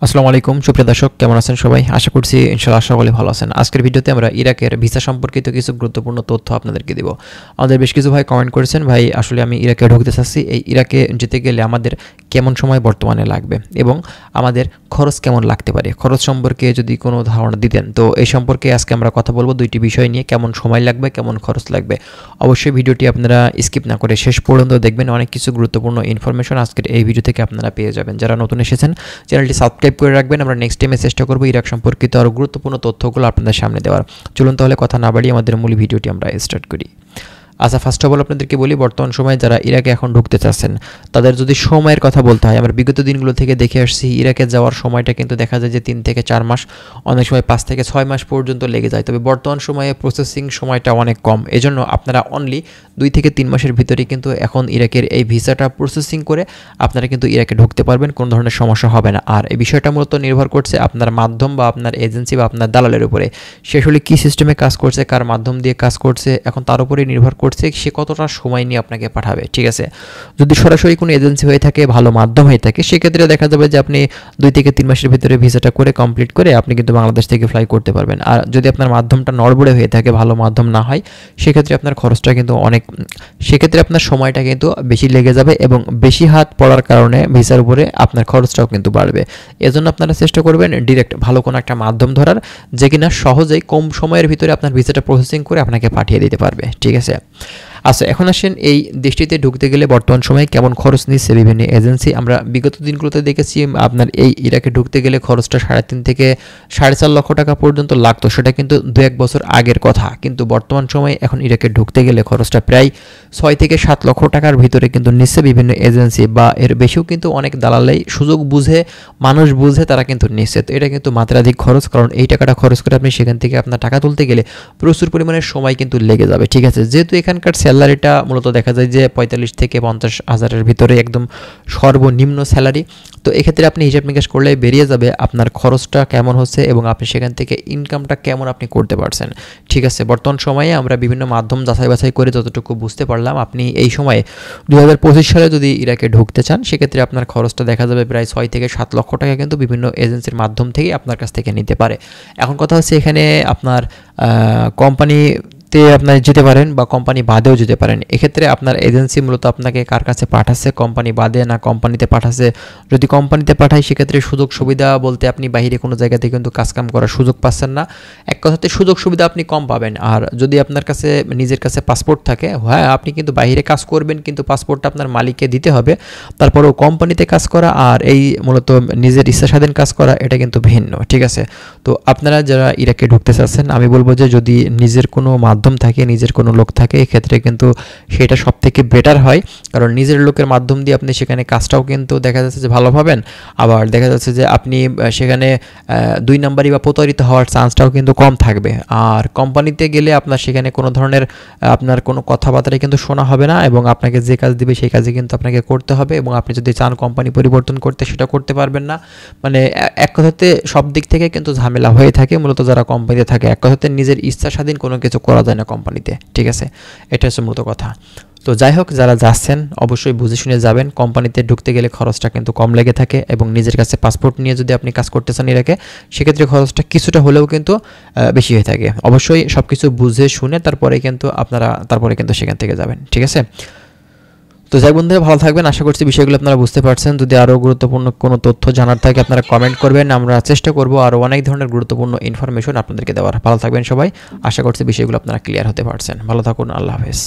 আসসালামু আলাইকুম সুপ্রিয় দর্শক, কেমন আছেন সবাই? আশা করছি ইনশাআল্লাহ সকলে ভালো আছেন। আজকের ভিডিওতে আমরা ইরাকের ভিসা সম্পর্কিত কিছু গুরুত্বপূর্ণ তথ্য আপনাদেরকে দিব। আমাদের বেশ কিছু ভাই কমেন্ট করেছেন, ভাই আসলে আমি ইরাকে ঢুকতে চাচ্ছি, এই ইরাকে যেতে গেলে আমাদের কেমন সময় বর্তমানে লাগবে এবং আমাদের খরচ কেমন লাগতে পারে, খরচ সম্পর্কে যদি কোনো ধারণা দিতেন। তো এই সম্পর্কে আজকে আমরা কথা বলবো দুইটি বিষয় নিয়ে, কেমন সময় লাগবে, কেমন খরচ লাগবে। অবশ্যই ভিডিওটি আপনারা স্কিপ না করে শেষ পর্যন্ত দেখবেন, অনেক কিছু গুরুত্বপূর্ণ ইনফরমেশন আজকের এই ভিডিও থেকে আপনারা পেয়ে যাবেন। যারা নতুন এসেছেন চ্যানেলটি সাবস্ক্রাইব করে রাখবেন। আমরা নেক্সট টাইমে চেষ্টা করব ইরাক সম্পর্কিত আরও গুরুত্বপূর্ণ তথ্যগুলো আপনাদের সামনে দেওয়ার। চলুন তাহলে কথা না বাড়িয়ে আমাদের মূল ভিডিওটি আমরা স্টার্ট করি। আচ্ছা, ফার্স্ট অফ অল আপনাদেরকে বলি, বর্তমান সময়ে যারা ইরাকে এখন ঢুকতে চাচ্ছেন তাদের যদি সময়ের কথা বলতে হয়, আমরা বিগত দিনগুলো থেকে দেখে আসছি ইরাকে যাওয়ার সময়টা কিন্তু দেখা যায় যে 3 থেকে 4 মাস, অনেক সময় 5 থেকে 6 মাস পর্যন্ত লেগে যায়। তবে বর্তমান সময়ে প্রসেসিং সময়টা অনেক কম, এজন্য আপনারা অনলি 2 থেকে 3 মাসের ভিতরেই কিন্তু এখন ইরাকের এই ভিসাটা প্রসেসিং করে আপনারা কিন্তু ইরাকে ঢুকতে পারবেন, কোনো ধরনের সমস্যা হবে না। আর এই বিষয়টা মূলত নির্ভর করছে আপনার মাধ্যম বা আপনার এজেন্সি বা আপনার দালালের উপরে, সে আসলে কী সিস্টেমে কাজ করছে, কার মাধ্যম দিয়ে কাজ করছে, এখন তার উপরেই নির্ভর করছে সে কতটা সময় নিয়ে আপনাকে পাঠাবে। ঠিক আছে, যদি সরাসরি কোনো এজেন্সি হয়ে থাকে, ভালো মাধ্যম হয়ে থাকে, সেক্ষেত্রে দেখা যাবে যে আপনি 2 থেকে 3 মাসের ভিতরে ভিসাটা করে কমপ্লিট করে আপনি কিন্তু বাংলাদেশ থেকে ফ্লাই করতে পারবেন। আর যদি আপনার মাধ্যমটা নড়বড়ে হয়ে থাকে, ভালো মাধ্যম না হয়, সেক্ষেত্রে আপনার খরচটা কিন্তু অনেক, সেক্ষেত্রে আপনার সময়টা কিন্তু বেশি লেগে যাবে এবং বেশি হাত পড়ার কারণে ভিসার উপরে আপনার খরচটাও কিন্তু বাড়বে। এজন্য আপনারা চেষ্টা করবেন ডিরেক্ট ভালো কোনো একটা মাধ্যম ধরার, যে কিনা সহজেই কম সময়ের ভিতরে আপনার ভিসাটা প্রসেসিং করে আপনাকে পাঠিয়ে দিতে পারবে। ঠিক আছে, আচ্ছা এখন আসেন এই দেশটিতে ঢুকতে গেলে বর্তমান সময়ে কেমন খরচ নিচ্ছে বিভিন্ন এজেন্সি। আমরা বিগত দিনগুলোতে দেখেছি আপনার এই ইরাকে ঢুকতে গেলে খরচটা 3.5 থেকে 4.5 লক্ষ টাকা পর্যন্ত লাগতো, সেটা কিন্তু 2-1 বছর আগের কথা। কিন্তু বর্তমান সময়ে এখন ইরাকে ঢুকতে গেলে খরচটা প্রায় 6 থেকে 7 লক্ষ টাকার ভিতরে কিন্তু নিচ্ছে বিভিন্ন এজেন্সি, বা এর বেশিও কিন্তু অনেক দালালাই সুযোগ বুঝে, মানুষ বুঝে তারা কিন্তু নিচ্ছে। তো এটা কিন্তু মাত্রাধিক খরচ, কারণ এই টাকাটা খরচ করে আপনি সেখান থেকে আপনার টাকা তুলতে গেলে প্রচুর পরিমাণে সময় কিন্তু লেগে যাবে। ঠিক আছে, যেহেতু এখানকার স্যালারিটা মূলত দেখা যায় যে 45 থেকে 50 হাজারের ভিতরে একদম সর্বনিম্ন স্যালারি। তো এক্ষেত্রে আপনি হিসাব নিকাশ করলে বেরিয়ে যাবে আপনার খরচটা কেমন হচ্ছে এবং আপনি সেখান থেকে ইনকামটা কেমন আপনি করতে পারছেন। ঠিক আছে, বর্তমান সময়ে আমরা বিভিন্ন মাধ্যম যাচাই বাছাই করে যতটুকু বুঝতে পারলাম, আপনি এই সময়ে 2025 সালে যদি ইরাকে ঢুকতে চান, সেক্ষেত্রে আপনার খরচটা দেখা যাবে প্রায় 6 থেকে 7 লক্ষ টাকা কিন্তু বিভিন্ন এজেন্সির মাধ্যম থেকে আপনার কাছ থেকে নিতে পারে। এখন কথা হচ্ছে এখানে আপনার কোম্পানিতে আপনার যেতে পারেন বা কোম্পানি বাদেও যেতে পারেন। এক্ষেত্রে আপনার এজেন্সি মূলত আপনাকে কার কাছে পাঠাচ্ছে, কোম্পানি বাদে না কোম্পানিতে পাঠাচ্ছে। যদি কোম্পানিতে পাঠায় সেক্ষেত্রে সুযোগ সুবিধা বলতে আপনি বাইরে কোনো জায়গাতে কিন্তু কাজকাম করার সুযোগ পাচ্ছেন না, এক কথাতে সুযোগ সুবিধা আপনি কম পাবেন। আর যদি আপনার কাছে নিজের কাছে পাসপোর্ট থাকে, হ্যাঁ আপনি কিন্তু বাইরে কাজ করবেন, কিন্তু পাসপোর্টটা আপনার মালিককে দিতে হবে। তারপরেও কোম্পানিতে কাজ করা আর এই মূলত নিজের ইচ্ছা স্বাধীন কাজ করা, এটা কিন্তু ভিন্ন। ঠিক আছে, তো আপনারা যারা ইরাকে ঢুকতে চাচ্ছেন, আমি বলবো যে যদি নিজের কোনো মাধ্যম থাকে, নিজের কোনো লোক থাকে, এক্ষেত্রে কিন্তু সেটা সব থেকে বেটার হয়। কারণ নিজের লোকের মাধ্যম দিয়ে আপনি সেখানে কাজটাও কিন্তু দেখা যাচ্ছে যে ভালো পাবেন, আবার দেখা যাচ্ছে যে আপনি সেখানে 2 নাম্বারি বা প্রতারিত হওয়ার চান্সটাও কিন্তু কম থাকবে। আর কোম্পানিতে গেলে আপনার সেখানে কোনো ধরনের আপনার কোনো কথাবার্তাই কিন্তু শোনা হবে না এবং আপনাকে যে কাজ দিবে সেই কাজই কিন্তু আপনাকে করতে হবে, এবং আপনি যদি চান কোম্পানি পরিবর্তন করতে, সেটা করতে পারবেন না। মানে এক কথাতে সব দিক থেকে কিন্তু ঝামেলা হয়ে থাকে মূলত যারা কোম্পানিতে থাকে। এক কথাতে নিজের ইচ্ছা স্বাধীন কোনো কিছু করা যায় না কোম্পানিতে। ঠিক আছে, এটা হচ্ছে মূলত কথা। তো যাই হোক, যারা যাচ্ছেন অবশ্যই বুঝে শুনে যাবেন। কোম্পানিতে ঢুকতে গেলে খরচটা কিন্তু কম লেগে থাকে, এবং নিজের কাছে পাসপোর্ট নিয়ে যদি আপনি কাজ করতে চান ইরাকে, সেক্ষেত্রে খরচটা কিছুটা হলেও কিন্তু বেশি হয়ে থাকে। অবশ্যই সব কিছু বুঝে শুনে তারপরে কিন্তু সেখান থেকে যাবেন। ঠিক আছে, তো যাই বন্ধুরা, ভালো থাকবেন। আশা করছি বিষয়গুলো আপনারা বুঝতে পারছেন। যদি আরও গুরুত্বপূর্ণ কোনো তথ্য জানার থাকে আপনারা কমেন্ট করবেন, আমরা চেষ্টা করব আরও অনেক ধরনের গুরুত্বপূর্ণ ইনফরমেশন আপনাদেরকে দেওয়ার। ভালো থাকবেন সবাই, আশা করছি বিষয়গুলো আপনারা ক্লিয়ার হতে পারছেন। ভালো থাকুন, আল্লাহ হাফেজ।